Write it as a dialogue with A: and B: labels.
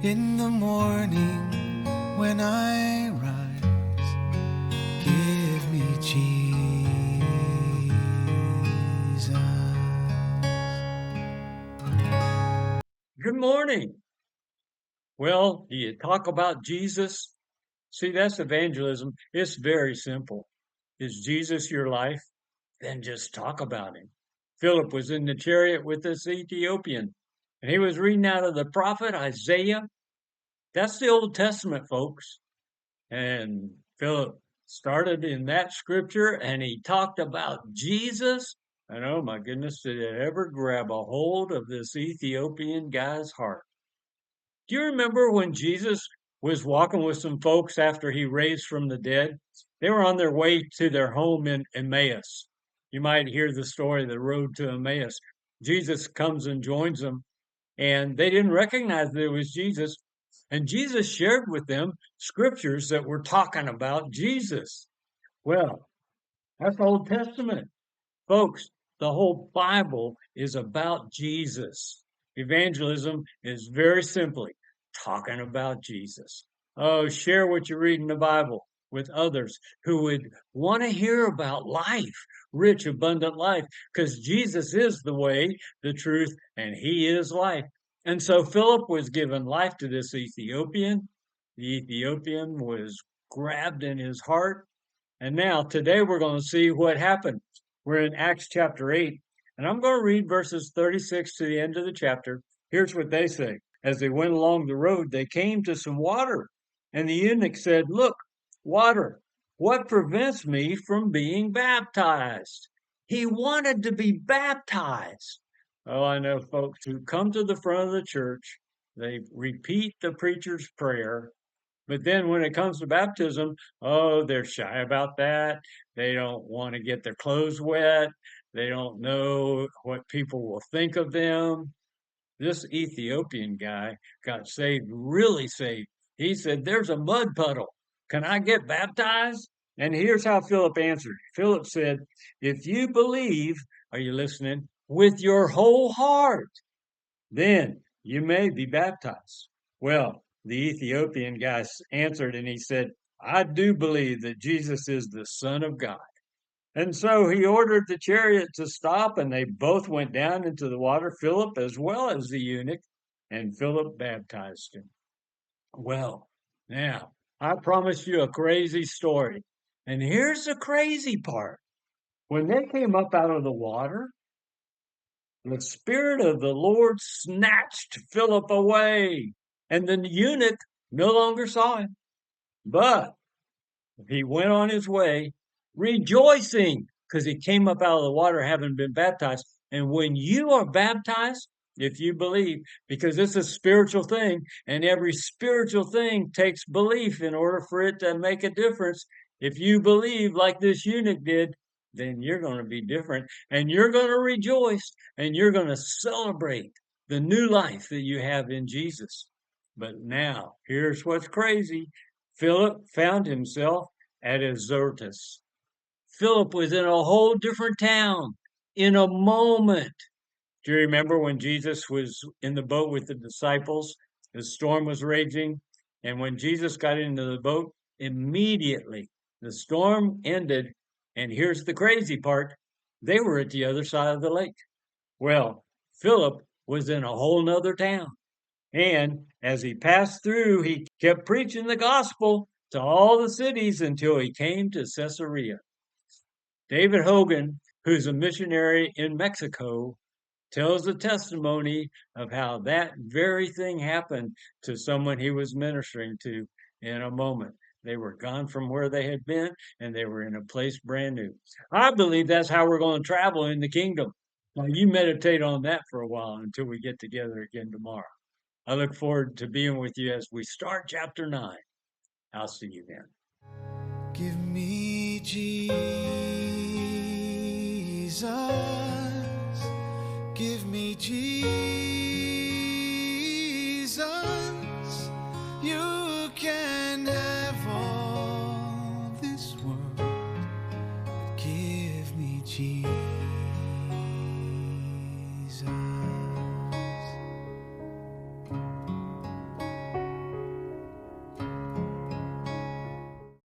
A: In the morning when I rise, give me Jesus.
B: Good morning. Well, do you talk about Jesus? See, that's evangelism. It's very simple. Is Jesus your life? Then just talk about him. Philip was in the chariot with this Ethiopian, and he was reading out of the prophet Isaiah. That's the Old Testament, folks. And Philip started in that scripture and he talked about Jesus. And oh my goodness, did it ever grab a hold of this Ethiopian guy's heart? Do you remember when Jesus was walking with some folks after he raised from the dead? They were on their way to their home in Emmaus. You might hear the story, the road to Emmaus. Jesus comes and joins them, and they didn't recognize that it was Jesus. And Jesus shared with them scriptures that were talking about Jesus. Well, that's Old Testament. Folks, the whole Bible is about Jesus. Evangelism is very simply talking about Jesus. Oh, share what you read in the Bible with others who would want to hear about life, rich, abundant life, because Jesus is the way, the truth, and he is life. And so Philip was given life to this Ethiopian. The Ethiopian was grabbed in his heart. And now, today, we're going to see what happened. We're in Acts chapter 8, and I'm going to read verses 36 to the end of the chapter. Here's what they say. As they went along the road, they came to some water, and the eunuch said, "Look, water, what prevents me from being baptized?" He wanted to be baptized. Oh, I know folks who come to the front of the church, they repeat the preacher's prayer, but then when it comes to baptism, oh, they're shy about that. They don't want to get their clothes wet. They don't know what people will think of them. This Ethiopian guy got saved, really saved. He said, "There's a mud puddle. Can I get baptized?" And here's how Philip answered. Philip said, "If you believe," are you listening, "with your whole heart, then you may be baptized." Well, the Ethiopian guy answered and he said, "I do believe that Jesus is the Son of God." And so he ordered the chariot to stop, and they both went down into the water, Philip as well as the eunuch, and Philip baptized him. Well, now, I promised you a crazy story. And here's the crazy part. When they came up out of the water, the Spirit of the Lord snatched Philip away, and the eunuch no longer saw him. But he went on his way rejoicing because he came up out of the water having been baptized. And when you are baptized, if you believe, because it's a spiritual thing, and every spiritual thing takes belief in order for it to make a difference. If you believe like this eunuch did, then you're going to be different, and you're going to rejoice, and you're going to celebrate the new life that you have in Jesus. But now, here's what's crazy. Philip found himself at Azotus. Philip was in a whole different town in a moment. Do you remember when Jesus was in the boat with the disciples? The storm was raging, and when Jesus got into the boat, immediately the storm ended. And here's the crazy part. They were at the other side of the lake. Well, Philip was in a whole nother town. And as he passed through, he kept preaching the gospel to all the cities until he came to Caesarea. David Hogan, who's a missionary in Mexico, tells the testimony of how that very thing happened to someone he was ministering to in a moment. They were gone from where they had been, and they were in a place brand new. I believe that's how we're going to travel in the kingdom. Now, you meditate on that for a while until we get together again tomorrow. I look forward to being with you as we start chapter 9. I'll see you then.
A: Give me Jesus. Give me Jesus.